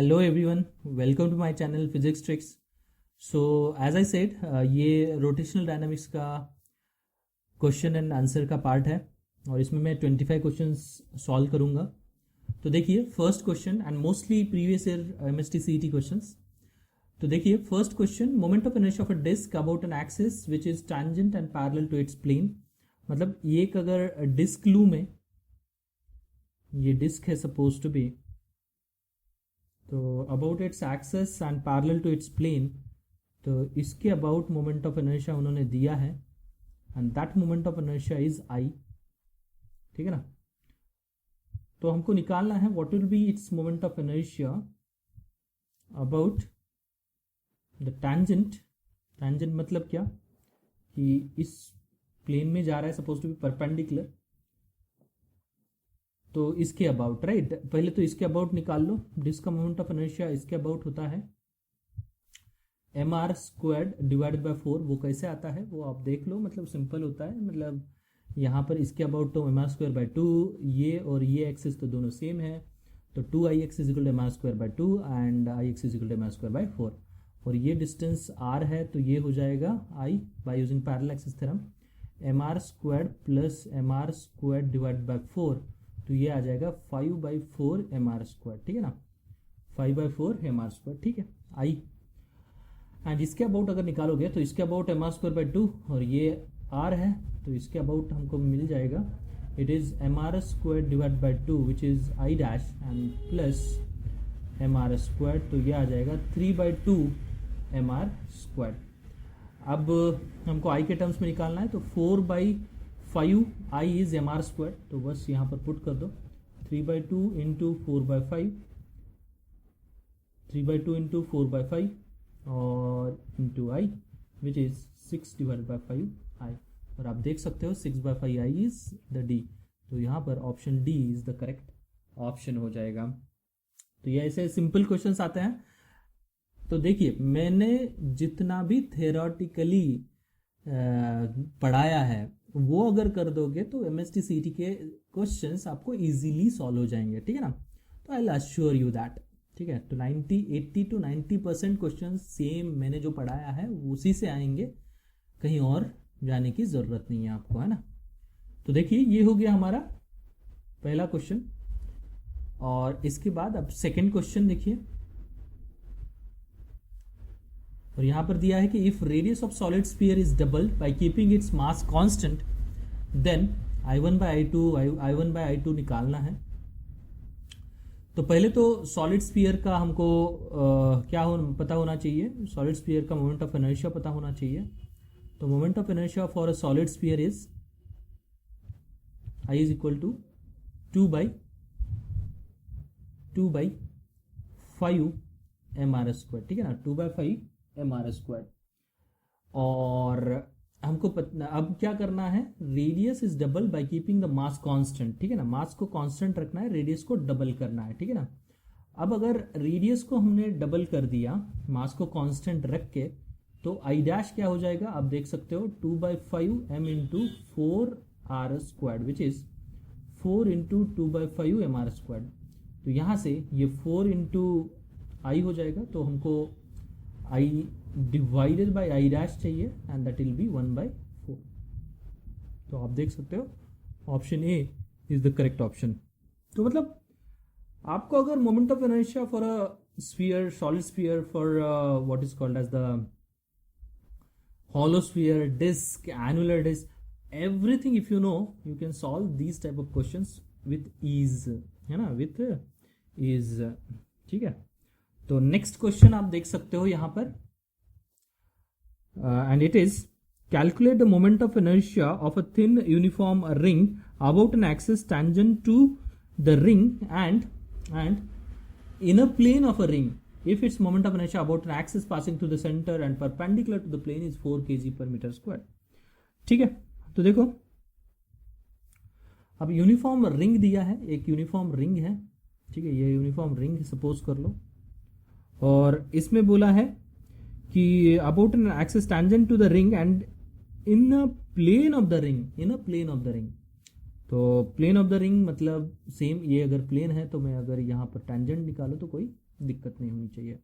Hello everyone, welcome to my channel physics tricks. So as I said, ये rotational dynamics का question and answer का part है और इसमें मैं 25 क्वेश्चंस सॉल्व करूंगा। तो देखिए first question and mostly previous year MST CET questions. तो देखिए first question, moment of inertia of a disc about an axis which is tangent and parallel to its plane. मतलब ये एक अगर डिस्क लूं में, ये डिस्क है सपोज टू बी, तो about its axis and parallel to its plane, तो इसके अबाउट मोमेंट ऑफ इनर्शिया उन्होंने दिया है and that moment of inertia is I. ठीक है ना। तो हमको निकालना है what will be its moment of inertia about the tangent. Tangent मतलब क्या कि इस प्लेन में जा रहा है, सपोज टू बी परपेंडिकुलर, तो इसके अबाउट, राइट। पहले तो इसके अबाउट निकाल लो। डिस्क का मोमेंट ऑफ इनर्शिया इसके अबाउट होता है mr² डिवाइडेड बाय 4। वो कैसे आता है वो आप देख लो, मतलब सिंपल होता है। मतलब यहाँ पर इसके अबाउट तो mr²/2, ये और ये एक्सिस तो दोनों सेम है, तो 2ix is equal to mr²/2 and ix is equal to mr²/4। और ये डिस्टेंस r है, तो ये हो जाएगा i bye using parallel axis theorem, mr² plus mr² divided by 4, तो ये आ जाएगा 5/4 mr²। ठीक है ना, 5/4 mr²। ठीक है, आई। एंड इसके अबाउट अगर निकालोगे तो इसके अबाउट mr²/2 और ये r है, तो इसके अबाउट हमको मिल जाएगा it is mr² divide bye 2 which is i dash and plus mr², तो ये आ जाएगा 3/2 mr²। अब हमको i के टर्म्स में निकालना है, तो 4/5 i इज mr², तो बस यहाँ पर पुट कर दो 3/2 इंटू 4/5, 3/2 इंटू 4/5 और into i which is 6 divide by 5 i। और आप देख सकते हो 6/5 i इज द d, तो यहाँ पर option D is the correct option हो जाएगा। तो ये ऐसे सिंपल क्वेश्चंस आते हैं। तो देखिए मैंने जितना भी थेरोटिकली पढ़ाया है वो अगर कर दोगे तो एमएसटी सीईटी के क्वेश्चंस आपको इजीली सॉल्व हो जाएंगे। ठीक है ना, तो I will assure you that. ठीक है, तो 80 to 90% क्वेश्चन सेम मैंने जो पढ़ाया है उसी से आएंगे, कहीं और जाने की जरूरत नहीं है आपको, है ना। तो देखिए ये हो गया हमारा पहला क्वेश्चन। और इसके बाद अब सेकेंड क्वेश्चन देखिए, और यहां पर दिया है कि if radius of solid sphere is doubled by keeping its mass constant then I1/I2 निकालना है। तो पहले तो सॉलिड स्फीयर का हमको पता होना चाहिए, सॉलिड स्फीयर का मोमेंट ऑफ इनर्शिया पता होना चाहिए। तो moment of inertia for a solid sphere is I is equal to 2/5 mr²। ठीक है ना, 2/5 mr²। और हमको अब क्या करना है, radius is double by keeping the mass constant. ठीक है ना, मास को कांस्टेंट रखना है, रेडियस को डबल करना है। ठीक है ना। अब अगर रेडियस को हमने डबल कर दिया मास को कांस्टेंट रख के, तो आई डैश क्या हो जाएगा आप देख सकते हो, 2/5 m into 4r² which is 4 into 2/5 mr²। तो यहां से ये 4 इंटू आई हो जाएगा, तो हमको i divided by I dash चाहिए एंड दैट विल बी 1/4। तो आप देख सकते हो option A is the correct option. तो मतलब आपको अगर moment of inertia for a sphere, solid sphere, for what is called as the hollow sphere, disk, annular disk, everything if you know you can solve these type of questions with ease, है ना, with ease। ठीक है, तो next question आप देख सकते हो यहां पर, and it is calculate the moment of inertia of a thin uniform ring about an axis tangent to the ring and in a plane of a ring if its moment of inertia about an axis passing through the center and perpendicular to the plane is 4 kg/m²। ठीक है, तो देखो अब uniform ring दिया है, एक uniform ring है। ठीक है, ये यूनिफॉर्म रिंग सपोज कर लो, और इसमें बोला है कि about an axis tangent to the ring and in a plane of the ring, तो प्लेन ऑफ द रिंग मतलब सेम, ये अगर प्लेन है तो मैं अगर यहाँ पर टैंजेंट निकालूं तो कोई दिक्कत नहीं होनी चाहिए।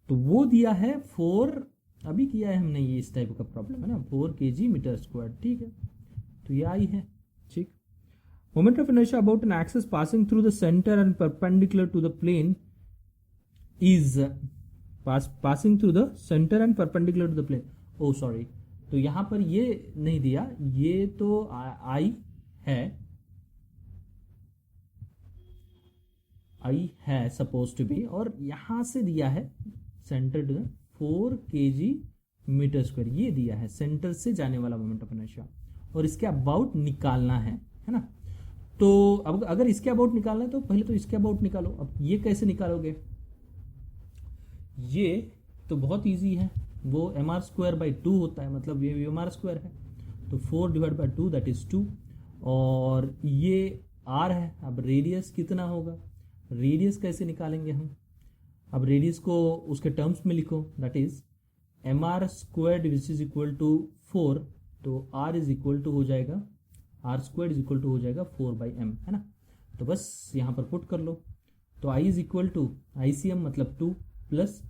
तो वो दिया है 4, अभी किया है हमने ये इस टाइप का प्रॉब्लम है ना, 4 kg मीटर स्क्वायर, ठीक है। तो ये आई है, ठीक। Moment of inertia about an axis passing through the centre and perpendicular to the plane is passing through the centre and perpendicular to the plane, oh sorry, तो यहां पर ये नहीं दिया, ये तो आई है सपोज टू बी, और यहां से दिया है centre to 4 kg metre square, ये दिया है सेंटर से जाने वाला मोमेंट ऑफ इनर्शिया, और इसके अबाउट निकालना है ना। तो अब अगर इसके अबाउट निकालना है तो पहले तो इसके अबाउट निकालो। अब ये कैसे निकालोगे, ये तो बहुत इजी है, वो mr²/2 होता है, मतलब ये mr² है, तो 4/2 दैट इज 2, और ये r है। अब रेडियस कितना होगा, रेडियस कैसे निकालेंगे हम, अब रेडियस को उसके टर्म्स में लिखो, that is mr² which is equal to 4, तो r इज इक्वल टू हो जाएगा, r² इज इक्वल टू हो जाएगा 4/m, है ना। तो बस यहाँ पर पुट कर लो, तो I is equal to ICM मतलब 2 प्लस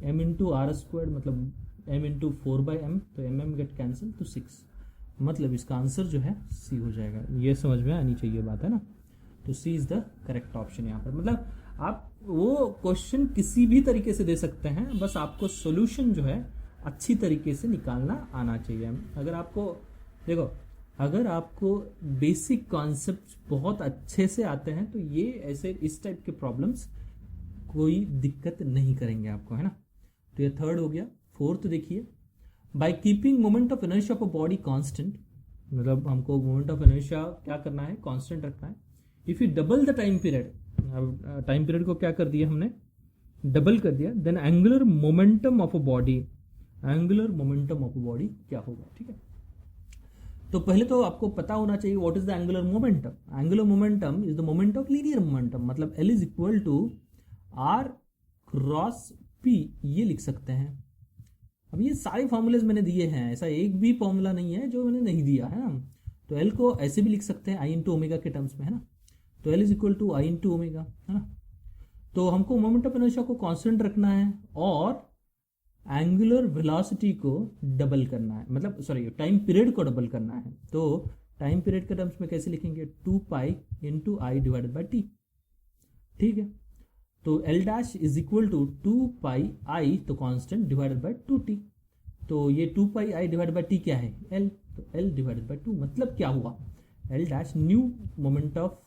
m इंटू r² मतलब m इंटू 4/m, तो mm गेट कैंसिल, तो 6, मतलब इसका आंसर जो है C हो जाएगा। ये समझ में आनी चाहिए बात, है ना। तो C is the correct option यहाँ पर। मतलब आप वो क्वेश्चन किसी भी तरीके से दे सकते हैं, बस आपको सोल्यूशन जो है अच्छी तरीके से निकालना आना चाहिए। अगर आपको देखो, अगर आपको बेसिक कॉन्सेप्ट बहुत अच्छे से आते हैं तो ये ऐसे इस टाइप के प्रॉब्लम्स कोई दिक्कत नहीं करेंगे आपको, है ना। तो ये थर्ड हो गया। फोर्थ देखिए, by keeping moment of inertia of a body constant, मतलब हमको मोमेंट ऑफ इनर्शिया क्या करना है, कांस्टेंट रखना है। If you double the time period, अब टाइम पीरियड को क्या कर दिया हमने, डबल कर दिया, then angular momentum of a body, angular momentum of a body क्या होगा, ठीक है। तो पहले तो आपको पता होना चाहिए what is the angular momentum. Angular momentum is the moment of linear momentum, मतलब L is equal to R cross P, ये लिख सकते हैं। अब ये सारे फॉर्मूलेज मैंने दिए हैं, ऐसा एक भी फॉर्मूला नहीं है जो मैंने नहीं दिया, है ना। तो L को ऐसे भी लिख सकते हैं I इंटू ओमेगा के टर्म्स में, है ना। तो L is equal to I into omega, है ना। तो हमको मोमेंट ऑफ इनर्शिया को कांस्टेंट रखना है और एंगुलर वेलोसिटी को डबल करना है, मतलब सॉरी टाइम पीरियड को डबल करना है। तो टाइम पीरियड के टर्म्स में कैसे लिखेंगे, 2π into I divided by T, ठीक है। तो L dash is equal to 2πi, तो कांस्टेंट, डिवाइडेड बाई 2t। तो ये 2πi डिवाइडेड बाई टी क्या है, L, तो L डिवाइडेड बाई 2, मतलब क्या हुआ, L dash new moment of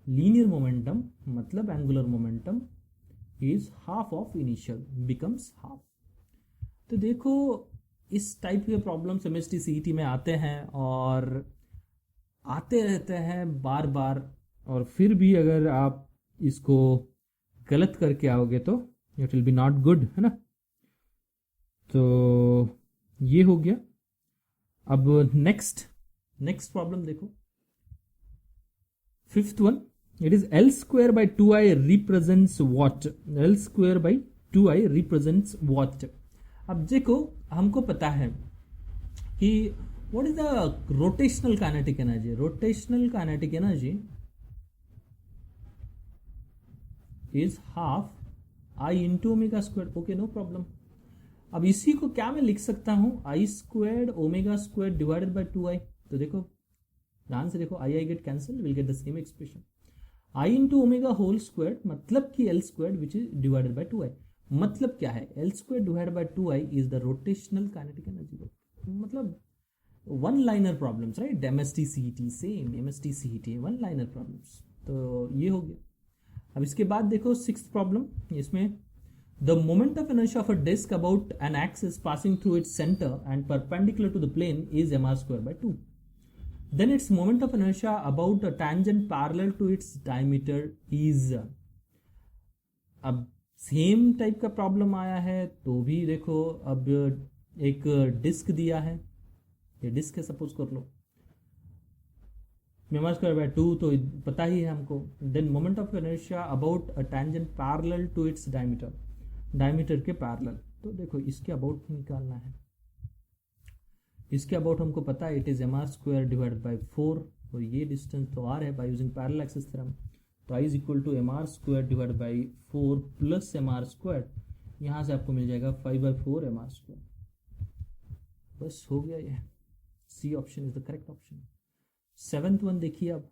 linear momentum, मतलब angular momentum is half of initial, becomes half. तो देखो इस टाइप के प्रॉब्लम्स MST CET में आते हैं और आते रहते हैं बार बार, और फिर भी अगर आप इसको गलत करके आओगे तो it will be not good, है ना। तो ये हो गया। अब नेक्स्ट प्रॉब्लम देखो, fifth one, it is L²/2i represents what, L²/2i represents what. अब देखो हमको पता है कि what is the rotational kinetic energy, rotational kinetic energy is half I into omega square, okay no problem. अब इसी को क्या मैं लिख सकता हूं, I² omega square divided by 2i। तो देखो ध्यान से देखो, I get cancel, will get the same expression, I into omega whole square, मतलब कि L² which is divided by 2i। मतलब क्या है, L² divided by 2i is the rotational kinetic energy, मतलब one liner problems, right. MST CET same, MST CET one liner problems. तो ये हो गया। अब इसके बाद देखो सिक्स्थ प्रॉब्लम, इसमें the moment of inertia of a disc about an axis passing through its centre and perpendicular to the plane is mr²/2, then its moment of inertia about a tangent parallel to its diameter is। अब same type का problem आया है तो भी देखो, अब एक disc दिया है, ये डिस्क है सपोज कर लो, mr²/2 तो पता ही है हमको। Then moment of inertia about a tangent parallel to its diameter, diameter के पैरेलल। तो देखो इसके अबाउट निकालना है, इसके अबाउट हमको पता है it is mr² divided by 4, और ये डिस्टेंस तो r है by using parallel axis theorem. तो I is equal to M are square divide by 4 plus M R square, यहाँ से आपको मिल जाएगा 5/4 एम आर स्क्वायर। बस हो गया ये, C option is the correct option. 7th one देखिए अब,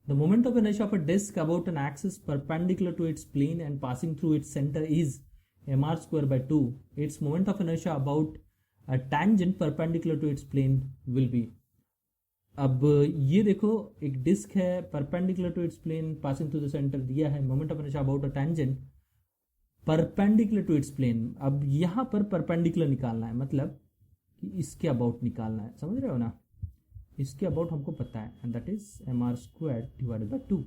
द मोमेंट ऑफ inertia of a disk about an axis perpendicular to its plane and passing through its center is mr square by 2. Its moment of inertia about a tangent perpendicular to its plane will be. अब ये देखो एक disc है, perpendicular to its plane, passing through the centre दिया है, moment of inertia about a tangent perpendicular to its plane. अब यहाँ पर परपेंडिकुलर निकालना है, मतलब कि इसके अबाउट निकालना है, समझ रहे हो ना, इसके अबाउट हमको पता है, and that is m are square divided by 2।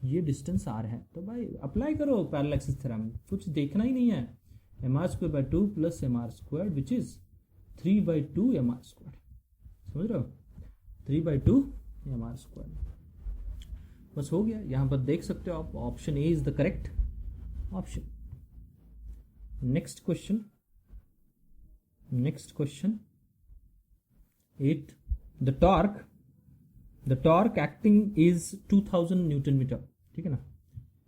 ये डिस्टेंस आर है, तो भाई अप्लाई करो पैरेलल एक्सिस थ्योरम, कुछ देखना ही नहीं है। M are square by 2 plus M R square which is 3/2 m are square, समझ रहे हो, 3/2 एम आर स्क्वायर। बस हो गया, यहाँ पर देख सकते हो आप, option A is the correct option. Next question 8, the torque acting is 2000 newton metre, ठीक है ना,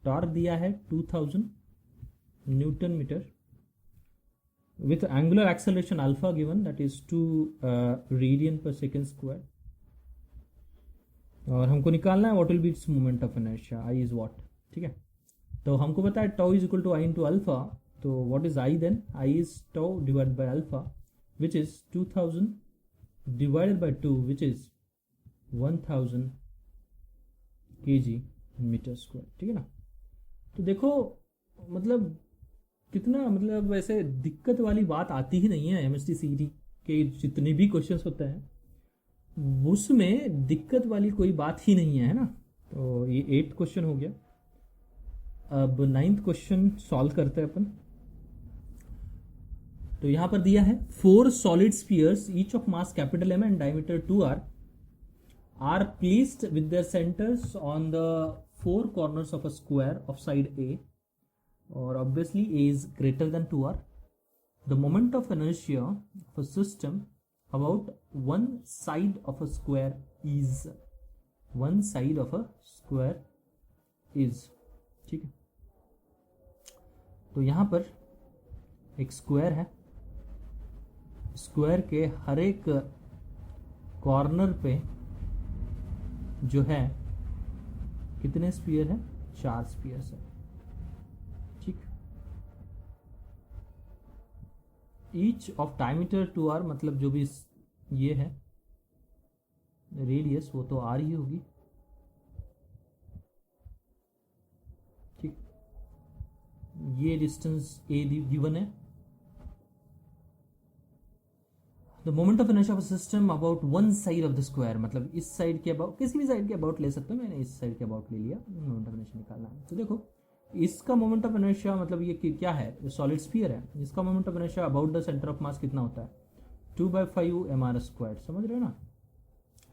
टॉर्क दिया है 2000 newton metre with angular acceleration alpha given, that is 2 radian per second square, और हमको निकालना है what will be its moment of inertia, I is what, ठीक है। तो हमको पता है tau is equal to I into alpha, तो what is I then, I is tau divided by alpha which is 2000 divided by 2 which is 1000 kg metre square, ठीक है ना। तो देखो मतलब कितना, मतलब वैसे दिक्कत वाली बात आती ही नहीं है, एमएसटी सीईटी के जितने भी क्वेश्चंस होते हैं उसमें दिक्कत वाली कोई बात ही नहीं है ना। तो ये 8th क्वेश्चन हो गया। अब 9th क्वेश्चन सॉल्व करते हैं अपन। तो यहां पर दिया है 4 solid spheres each of mass capital M and diameter 2r are placed with their centres on the 4 corners of a square of side a, or obviously A is greater than 2r. The moment of inertia of a system about one side of a square is, ठीक है। तो यहां पर एक square है, square के हर एक corner पे जो है कितने स्फीयर है, 4 स्फीयर्स है, ईच ऑफ डायमीटर 2r, मतलब जो भी ये है रेडियस वो तो r ही होगी, ठीक। ये डिस्टेंस a गिवन है। The moment of inertia of system about one side of the square, मतलब इस साइड के अबाउट, किसी भी साइड के अबाउट ले सकते हो, मैंने इस साइड के अबाउट ले लिया, मोमेंट ऑफ इनर्शिया निकालना है। तो देखो इसका मोमेंट ऑफ इनर्शिया मतलब ये क्या है, सॉलिड स्फीयर है, इसका moment of inertia about the centre of मास कितना होता है, 2/5 mr स्क्वायर, समझ रहे हो ना।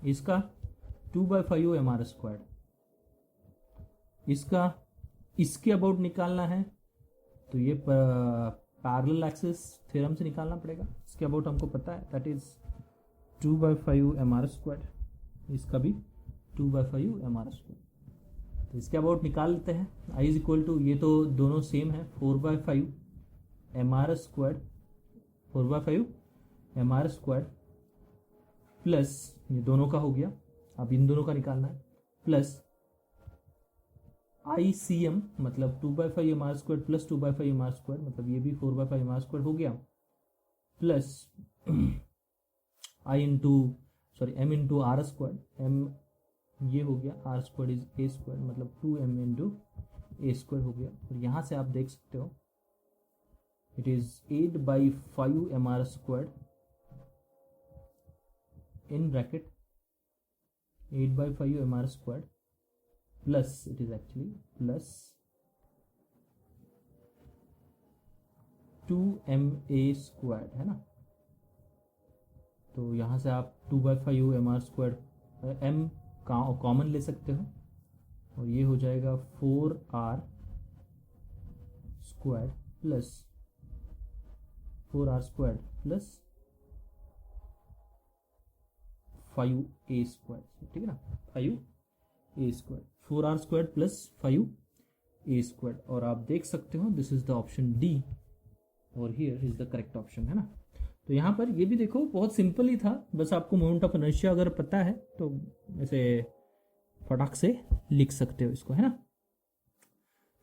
इसका 2/5 mr स्क्वायर, इसका इसके अबाउट निकालना है तो ये पैरेलल एक्सिस थ्योरम से निकालना पड़ेगा। इसके अबाउट हमको पता है दैट इज 2/5 mr स्क्वायर, इसका भी 2/5 mr स्क्वायर। तो इसके अबाउट निकाल लेते हैं। आई इज इक्वल टू, ये तो दोनों सेम है, 4/5 mr square, 4/5 mr square plus ये दोनों का हो गया, अब इन दोनों का निकालना है, प्लस ICM मतलब 2/5 mr square plus 2/5 mr square, मतलब ये भी 4/5 mr स्क्वायर हो गया, plus m into r square, m ये हो गया, r square is a square, मतलब 2m इंटू ए स्क्वायर हो गया। और यहाँ से आप देख सकते हो it is 8/5 mr square in bracket 8/5 mr square plus it is actually plus 2ma square है ना। तो यहाँ से आप 2/5 mr स्क्वायर m कॉमन ले सकते हो और ये हो जाएगा 4r square plus 4r square plus 5a square, ठीक है ना, ए स्क्वायर, 4r² प्लस 5a²। और आप देख सकते हो this is the option D और here is the correct option, है ना। तो यहाँ पर ये भी देखो बहुत सिंपल ही था, बस आपको मोमेंट ऑफ इनर्शिया अगर पता है तो ऐसे फटाक से लिख सकते हो इसको, है ना।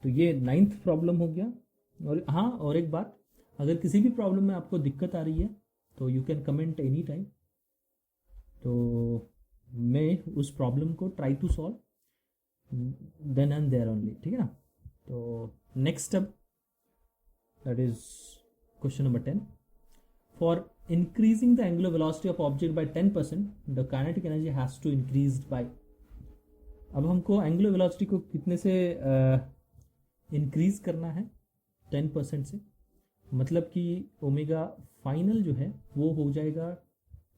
तो ये 9th प्रॉब्लम हो गया। और हाँ, और एक बात, अगर किसी भी प्रॉब्लम में आपको दिक्कत आ रही है तो you can comment any time, तो मैं उस प्रॉब्लम को try to solve then and there only, ठीक है ना। तो नेक्स्ट अब that is question number 10। For increasing the angular velocity of object by 10% the kinetic energy has to increase by. अब हमको एंगुलर वेलोसिटी को कितने से इंक्रीज करना है, 10% से, मतलब कि ओमेगा फाइनल जो है वो हो जाएगा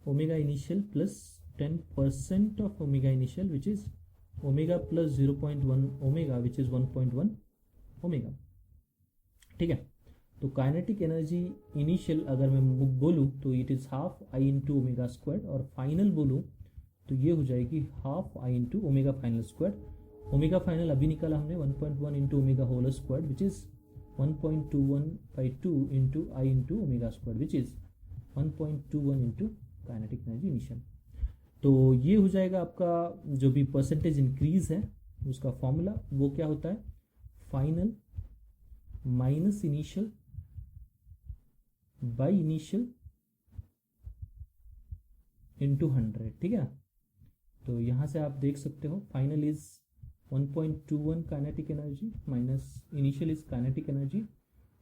omega initial plus 10% of omega initial which is omega plus 0.1 omega which is 1.1 omega, ठीक है। तो काइनेटिक एनर्जी इनिशियल अगर मैं बोलूँ तो it is half I into omega square, और फाइनल बोलूँ तो ये हो जाएगी half I into omega final square. Omega final अभी निकाला हमने 1.1 into omega whole square which is 1.21/2 into I into omega square which is 1.21 into kinetic energy initial. तो ये हो जाएगा आपका जो भी परसेंटेज इंक्रीज है उसका फॉर्मूला, वो क्या होता है, final minus initial by initial into 100, ठीक है। तो यहाँ से आप देख सकते हो final is 1.21 kinetic energy minus initial is kinetic energy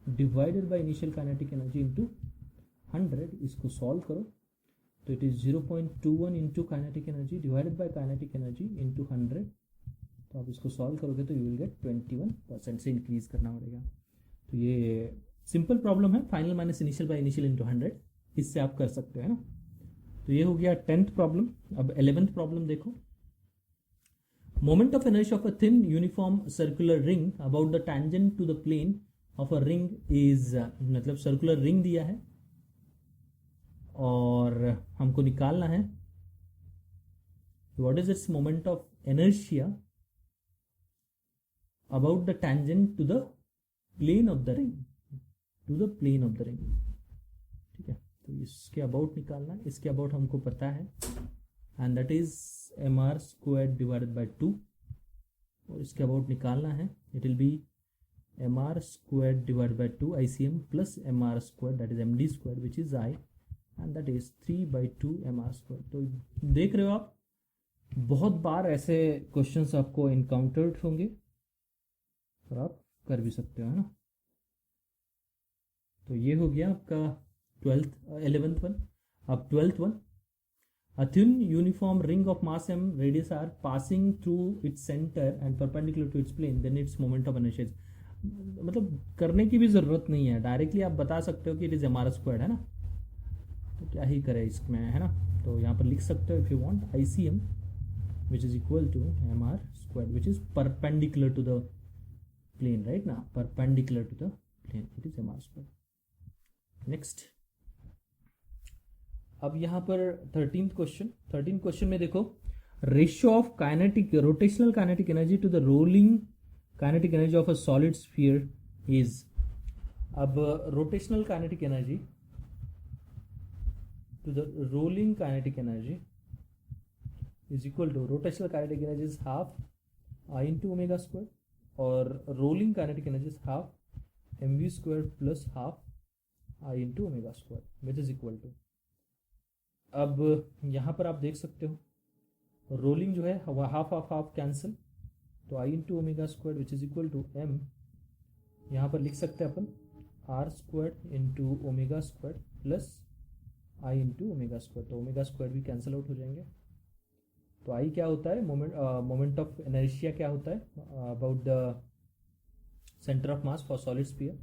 divided by initial kinetic energy into 100। इसको सॉल्व करो तो it is 0.21 into kinetic energy divided by kinetic energy into 100। तो आप इसको सॉल्व करोगे तो यू विल गेट 21% से इंक्रीज करना पड़ेगा। तो ये सिंपल प्रॉब्लम है, final minus initial by initial into 100, इससे आप कर सकते हो, है ना। तो ये हो गया 10th प्रॉब्लम। अब 11th प्रॉब्लम देखो। Moment of inertia of a thin uniform circular ring about the tangent to the plane of a ring is, मतलब सर्कुलर रिंग दिया है और हमको निकालना है what is its moment of inertia about the tangent to the plane of the ring, to the plane of the ring, ठीक है। तो इसके अबाउट निकालना है, इसके अबाउट हमको पता है and that is mr² divided by 2, और इसके अबाउट निकालना है it will B mr² divided by 2 ICM plus mr² that is md² which is I and that is 3/2 mr²। तो देख रहे हो आप बहुत बार ऐसे क्वेश्चंस आपको इनकाउंटर्ड होंगे और आप कर भी सकते हो, है ना। तो ये हो गया आपका 11th वन। अब 12th one, a thin uniform ring of mass m radius r passing through its center and perpendicular to its plane, then its moment of inertia is, मतलब करने की भी ज़रूरत नहीं है, डायरेक्टली आप बता सकते हो कि इट इज़ mr², है ना। तो क्या ही करें इसमें, है ना। तो यहाँ पर लिख सकते हो if you want ICM which is equal to mr² which is perpendicular to the plane, right now perpendicular to the plane, it is mr²। Next, अब यहाँ पर 13th क्वेश्चन में देखो, ratio of kinetic rotational kinetic energy to the rolling kinetic energy of a solid sphere is. अब rotational kinetic energy to the rolling kinetic energy is equal to, rotational kinetic energy is half I into omega square और rolling kinetic energy is half mv² plus half I into omega square which is equal to. अब यहाँ पर आप देख सकते हो rolling जो है हाफ ऑफ हाफ कैंसिल, तो I into omega square which is equal to m, यहाँ पर लिख सकते हैं अपन r² into omega square plus I into omega square, तो ओमेगा स्क्वायर भी कैंसिल आउट हो जाएंगे। तो I क्या होता है, मोमेंट ऑफ इनर्शिया क्या होता है about the centre of mass for solid sphere,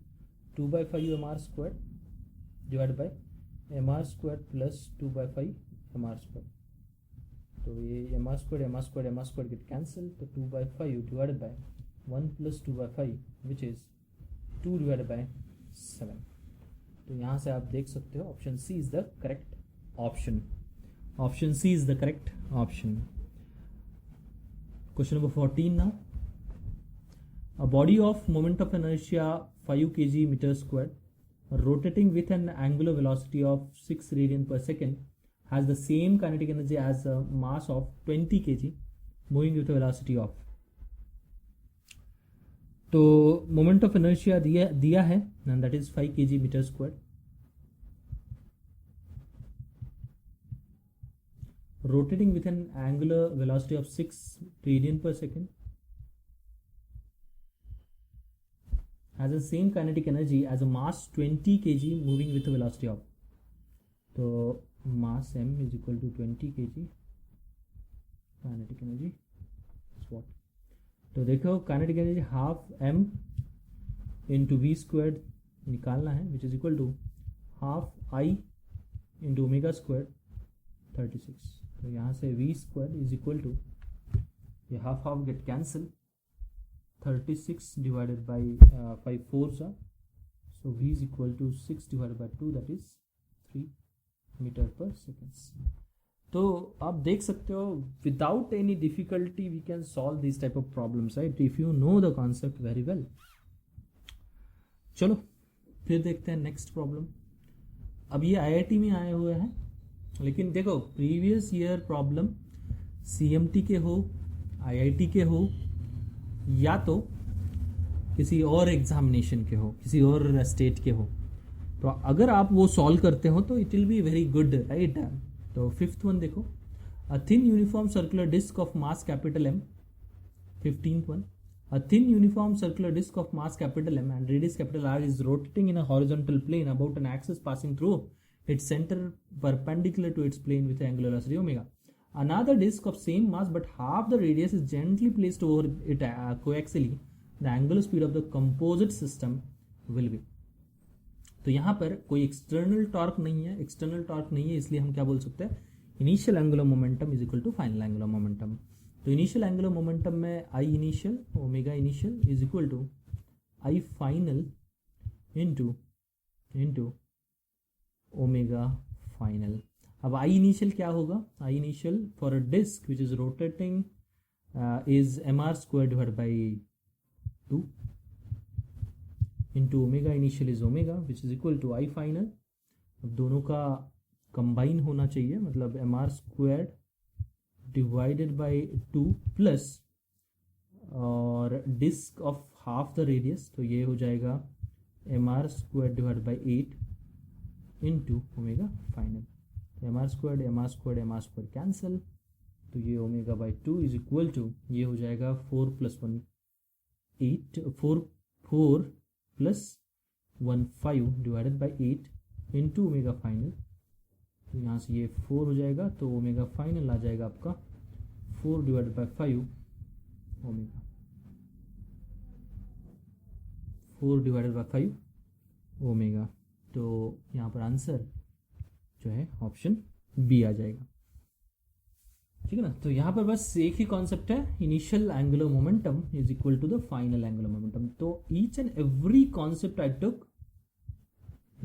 2/5 mr² divide by mr² plus 2/5 mr²। तो ये mr² गेट कैंसिल, तो 2/5 divided by 1 plus 2/5 which is 2 divided by 7। तो यहाँ से आप देख सकते हो option C is the correct option, option C is the correct option. Question number 14 now. A body of moment of inertia 5 kg meter squared rotating with an angular velocity of 6 radian per second has the same kinetic energy as a mass of 20 kg moving with a velocity of. तो moment of inertia दिया है and that is 5 kg metre square. Rotating with an angular velocity of 6 radian per second has the same kinetic energy as a mass 20 kg moving with velocity of. तो mass m is equal to 20 kg. Kinetic energy what. तो देखो kinetic energy half m into V square निकालना है which is equal to half i into omega square 36. तो यहाँ से V square is equal to ये half half get cancel 36 divided by 5 4s are. So v is equal to 6 divided by 2 that is 3 meter per seconds. तो आप देख सकते हो without any difficulty we can solve this type of problems right if you know the concept very well. चलो फिर देखते हैं next problem. अब ये आईआईटी में आए हुए हैं लेकिन देखो प्रीवियस ईयर प्रॉब्लम सीएमटी के हो आईआईटी के हो या तो किसी और एग्जामिनेशन के हो किसी और स्टेट के हो तो अगर आप वो सॉल्व करते हो तो it will be very good right. तो फिफ्थ वन देखो a thin uniform circular disc of mass capital M. 15th one a thin uniform circular disk of mass capital M and radius capital R is rotating in a horizontal plane about an axis passing through its center perpendicular to its plane with angular velocity omega. Another disk of same mass but half the radius is gently placed over it coaxially. The angular speed of the composite system will be. तो यहाँ पर कोई external torque नहीं है इसलिए हम क्या बोल सकते हैं initial angular momentum is equal to final angular momentum. तो इनिशियल एंगुलर मोमेंटम में I initial omega initial is equal to I final into omega final. अब आई इनिशियल क्या होगा I initial for a disc which is rotating is mr square divide by 2 into omega initial is omega which is equal to I final. अब दोनों का combine होना चाहिए मतलब mr square divided by 2 plus और disc of half the radius तो ये हो जाएगा mr square divide by 8 into omega final. mr square cancel तो ये omega by 2 is equal to ये हो जाएगा 4 plus 1 8 4 plus 1 5 divided by 8 into omega final. तो यहाँ से ये 4 हो जाएगा तो ओमेगा फाइनल आ जाएगा आपका 4 divided by 5 omega 4 divided by 5 omega. तो यहाँ पर आंसर जो है ऑप्शन बी आ जाएगा. ठीक है ना. तो यहाँ पर बस एक ही कॉन्सेप्ट है initial angular momentum is equal to the final angular momentum. तो each and every concept I took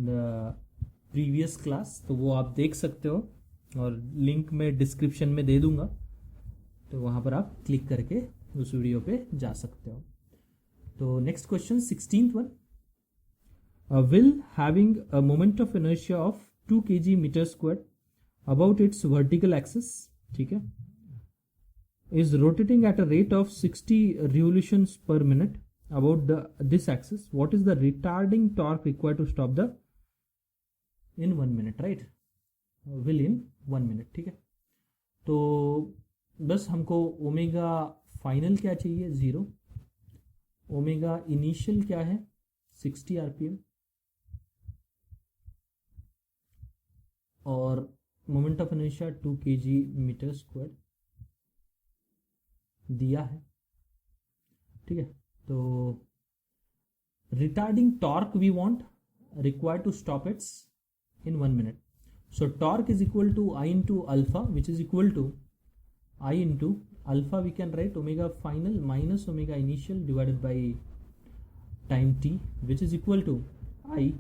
the previous class तो वो आप देख सकते हो और लिंक में डिस्क्रिप्शन में दे दूंगा तो वहाँ पर आप क्लिक करके उस वीडियो पे जा सकते हो. तो next question 16th one. A will having a moment of inertia of 2 kg meter squared about its vertical axis, ठीक है, is rotating at a rate of 60 revolutions per minute about this axis. What is the retarding torque required to stop the in 1 minute, right? Will in 1 minute, ठीक है. तो बस हमको omega final क्या चाहिए 0, omega initial क्या है 60 RPM और moment of inertia 2 kg metre square दिया है. ठीक है. तो retarding torque we want required to stop its in 1 minute. So torque is equal to I into alpha which is equal to I into alpha we can write omega final minus omega initial divided by time t which is equal to I.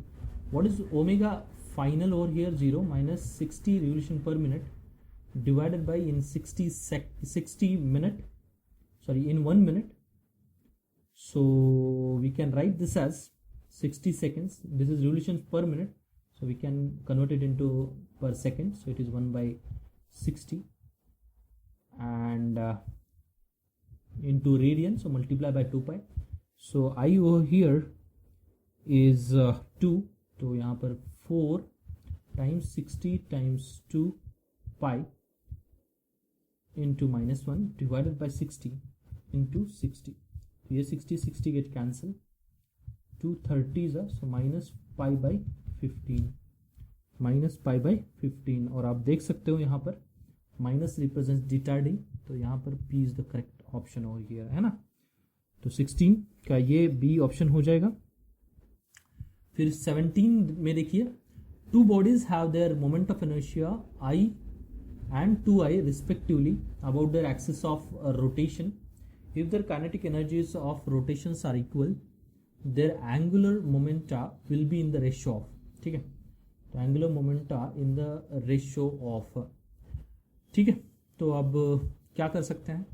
What is omega final over here 0 minus 60 revolution per minute divided by in 60 minute. sorry, in 1 minute. So we can write this as 60 seconds. This is revolutions per minute, so we can convert it into per second. So it is 1 by 60 and into radian, so multiply by 2 pi. So I over here is 2, तो यहाँ पर 4 times 60 times 2 pi into -1 divided by 60 into 60. ये 60 get cancel, 2 30s are, so minus pi by 15, और आप देख सकते हो यहाँ पर माइनस रिप्रेजेंट्स डिटार्डिंग, तो यहाँ पर P is the correct option over here, है ना। तो 16 का ये B ऑप्शन हो जाएगा। फिर 17 में देखिए, two bodies have their moment of inertia I and 2I respectively about their axis of rotation. If their kinetic energies of rotations are equal, their angular momenta will be in the ratio of, ठीक है, तो angular momenta in the ratio of, ठीक है। तो अब क्या कर सकते हैं,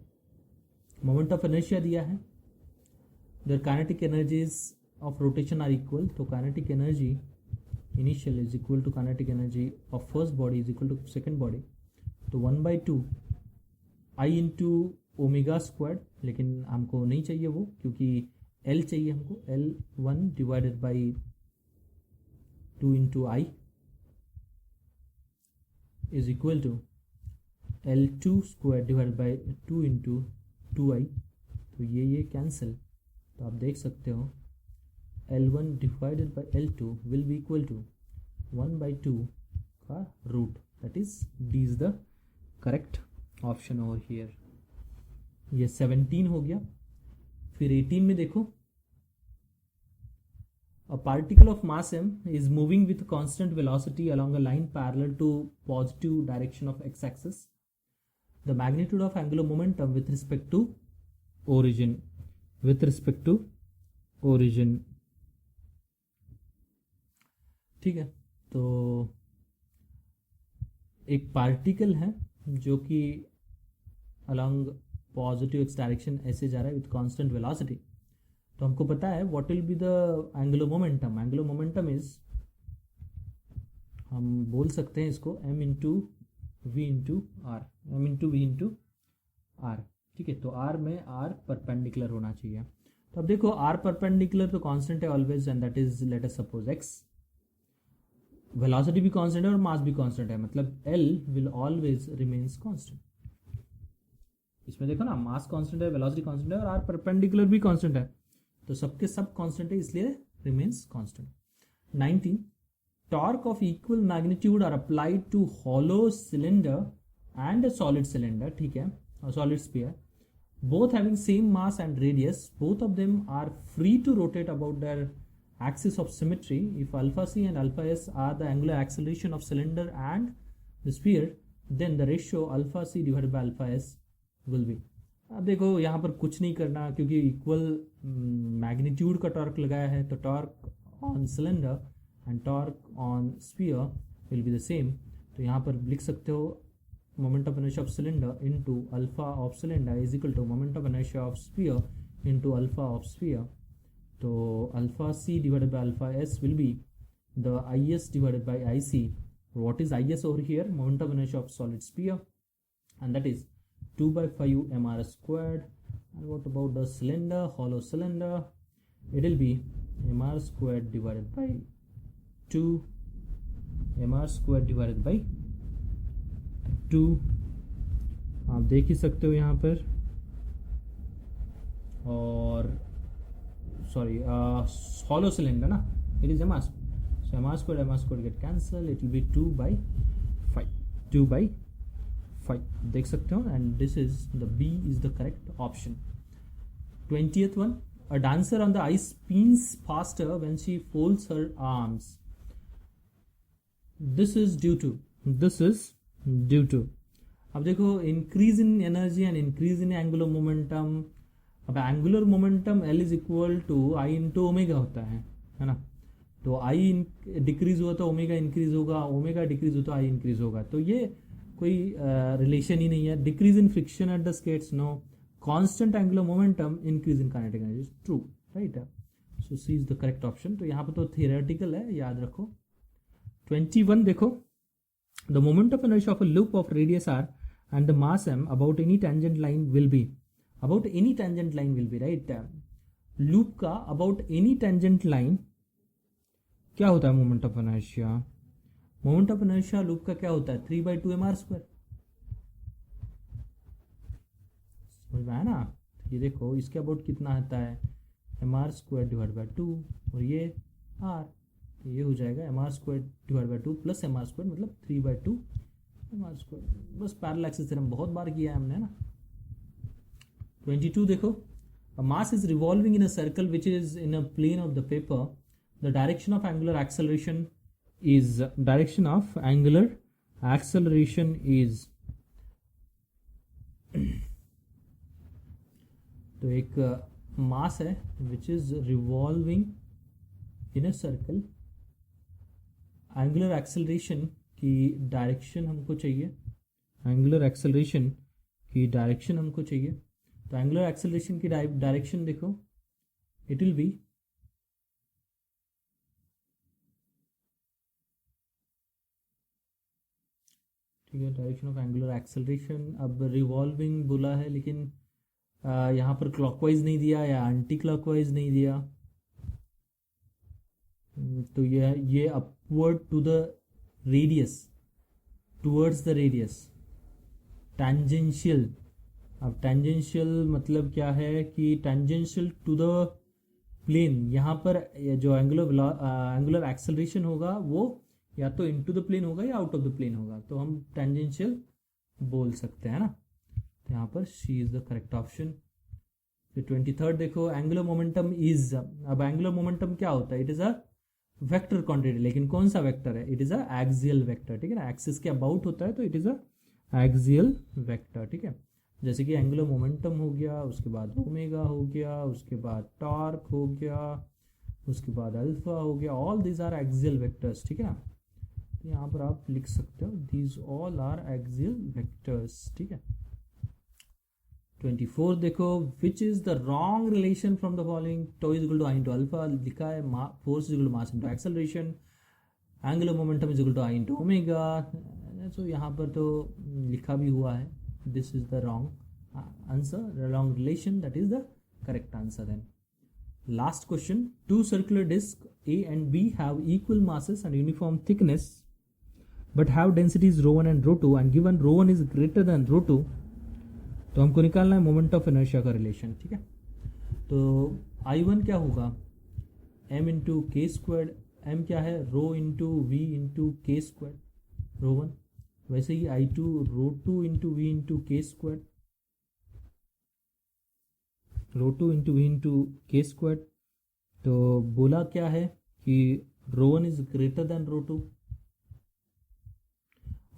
मोमेंट ऑफ इनर्शिया दिया है, there kinetic energies of rotation are equal, तो kinetic energy initial is equal to kinetic energy of first body is equal to second body, तो 1/2 I इंटू ओमेगा स्क्वाड, लेकिन हमको नहीं चाहिए वो, क्योंकि L चाहिए हमको, L1 divided by 2 into I is equal to L2 square divided by 2 into 2I, तो ये कैंसिल, तो आप देख सकते हो L1 divided by L2 will be equal to 1/2 का root, that is D is the correct option over here. ये 17 हो गया। फिर 18 में देखो, a particle of mass m is moving with constant velocity along a line parallel to positive direction of x-axis. The magnitude of angular momentum with respect to origin, ठीक है। तो एक पार्टिकल है जो कि अलॉन्ग पॉजिटिव एक्स डायरेक्शन ऐसे जा रहा है विथ कांस्टेंट वेलोसिटी, तो हमको पता है what will be the angular momentum. Angular momentum is, हम बोल सकते हैं इसको m into V into R, m into V into R, ठीक है। तो r में r परपेंडिकुलर होना चाहिए। तो अब देखो r परपेंडिकुलर तो कांस्टेंट है always, and that is let us suppose x, velocity भी कांस्टेंट है और मास भी कांस्टेंट है, मतलब L will always remains constant. इसमें देखो ना, मास कांस्टेंट है, वेलोसिटी कांस्टेंट है और r परपेंडिकुलर भी कांस्टेंट है, तो सबके सब कांस्टेंट है, इसलिए remains constant. 19, torque of equal magnitude are applied to hollow cylinder and solid cylinder, ठीक है, और solid sphere, both having same mass and radius. Both of them are free to rotate about their axis of symmetry. If alpha c and alpha s are the angular acceleration of cylinder and the sphere, then the ratio alpha c divided by alpha s will be. अब देखो यहाँ पर कुछ नहीं करना, क्योंकि equal magnitude का torque लगाया है, तो torque on cylinder and torque on sphere will be the same. तो यहाँ पर लिख सकते हो moment of inertia of cylinder into alpha of cylinder is equal to moment of inertia of sphere into alpha of sphere. So alpha c divided by alpha s will be the is divided by ic. What is is over here? Moment of inertia of solid sphere, and that is 2/5 mr squared. And what about the cylinder, hollow cylinder? It will be mr squared divided by 2 mr squared divided by 2। आप देख ही सकते हो यहाँ पर, और sorry hollow cylinder ना, it is mr, so mr squared get cancel, it will be 2/5 देख सकते हो, and this is the B is the correct option। 20th one, a dancer on the ice spins faster when she folds her arms. This is due to अब देखो increase in energy and increase in angular momentum. अब angular momentum L is equal to I into omega होता है ना, तो I decrease हुआ तो omega increase होगा, ओमेगा डिक्रीज हुआ तो I इंक्रीज होगा, तो ये कोई रिलेशन ही नहीं है। Decrease in friction at the skates, no. constant angular momentum, increase in kinetic energy. True, right? So C is the correct option. तो यहाँ पर तो theoretical है, याद रखो. 21 देखो, the moment of inertia of a loop of radius r and the mass m about any tangent line will be right. Loop का about any tangent line क्या होता है? Moment of inertia. Moment of inertia loop का क्या होता है? 3/2 mr square. समझ में आया ना? ये देखो, इसके अबाउट कितना आता है? mr स्क्वायर डिवाइड बाई 2, और ये r, ये हो जाएगा mr square divide by 2 plus mr square, मतलब 3/2 mr स्क्वायर. बस पैरेलल एक्सिस थ्योरम बहुत बार किया है हमने ना. 22 देखो, a mass is revolving in a circle which is in a plane of the paper. The direction of angular acceleration is तो एक मास है which is revolving in a circle. Angular acceleration की डायरेक्शन हमको चाहिए. तो एंगुलर एक्सेलरेशन की direction देखो, it will B ठीक है. Direction of angular acceleration. अब रिवॉल्विंग बोला है, लेकिन यहाँ पर क्लॉकवाइज नहीं दिया या एंटी क्लॉकवाइज नहीं दिया. तो ये upward to the radius, towards the radius. Tangential. अब टेंजेंशियल मतलब क्या है कि टेंजेंशियल टू द प्लेन. यहाँ पर जो एंगुलर एक्सेलरेशन होगा वो या तो इनटू द प्लेन होगा या आउट ऑफ द प्लेन होगा, तो हम टेंजेंशियल बोल सकते हैं ना. तो यहाँ पर सी इज द करेक्ट ऑप्शन. फिर 23rd देखो, एंगुलर मोमेंटम इज. अब एंगुलर मोमेंटम क्या होता है? It is a vector quantity. लेकिन कौन सा वेक्टर है? It is a axial vector. ठीक है ना, एक्सिस के अबाउट होता है तो it is a axial vector. ठीक है, जैसे कि एंगुलर मोमेंटम हो गया, उसके बाद ओमेगा हो गया, उसके बाद टॉर्क हो गया, उसके बाद अल्फा हो गया. All these are axial vectors. ठीक है ना, तो यहाँ पर आप लिख सकते हो these all are axial vectors. ठीक है. 24 देखो, which is the wrong relation from the following? टो is equal to I into alpha लिखा है, force is equal to mass into acceleration, angular momentum is equal to I into omega. So यहाँ पर तो लिखा भी हुआ है, this is the wrong answer, wrong relation. That is the correct answer. Then last question, two circular disc A and B have equal masses and uniform thickness but have densities ρ1 and ρ2 and given ρ1 is greater than ρ2. तो हमको निकालना है moment of inertia का relation. ठीक है, तो I1 क्या होगा? m इंटू के स्क्वायर. m क्या है? रो इंटू वी इंटू के स्क्वायर, ρ1. वैसे ही I2 ρ2 इंटू वी इंटू के स्क्वायर, ρ2 इंटू वी इंटू के स्क्वायर. तो बोला क्या है कि ρ1 इज ग्रेटर देन ρ2.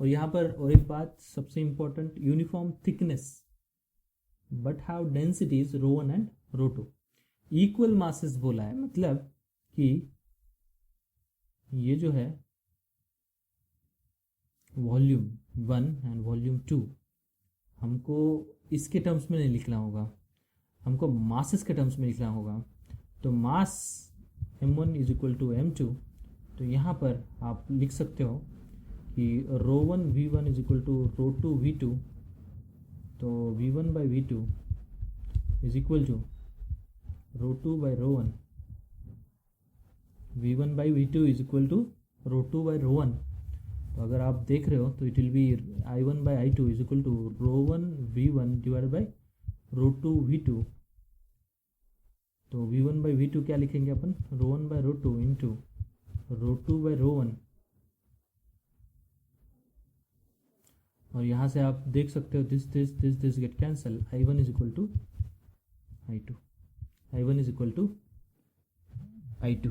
और यहाँ पर और एक बात सबसे important, uniform thickness but have densities ρ1 and ρ2. Equal masses बोला है, मतलब कि ये जो है वॉल्यूम 1 एंड वॉल्यूम 2 हमको इसके टर्म्स में नहीं लिखना होगा, हमको मासेस के टर्म्स में लिखना होगा. तो मास m1 is equal to m2. तो यहाँ पर आप लिख सकते हो कि ρ1 v1 is equal to ρ2 v2. तो v1 by v2 is equal to ρ2 by ρ1. v1 by v2 is equal to ρ2 by ρ1. तो अगर आप देख रहे हो तो it will be i1 by i2 is equal to ρ1 v1 divide by ρ2 v2. तो v1 by v2 क्या लिखेंगे अपन? ρ1 बाई ρ2 इंटू ρ2 बाई ρ1. और यहाँ से आप देख सकते हो this get cancel. i1 is equal to i2, i1 is equal to i2.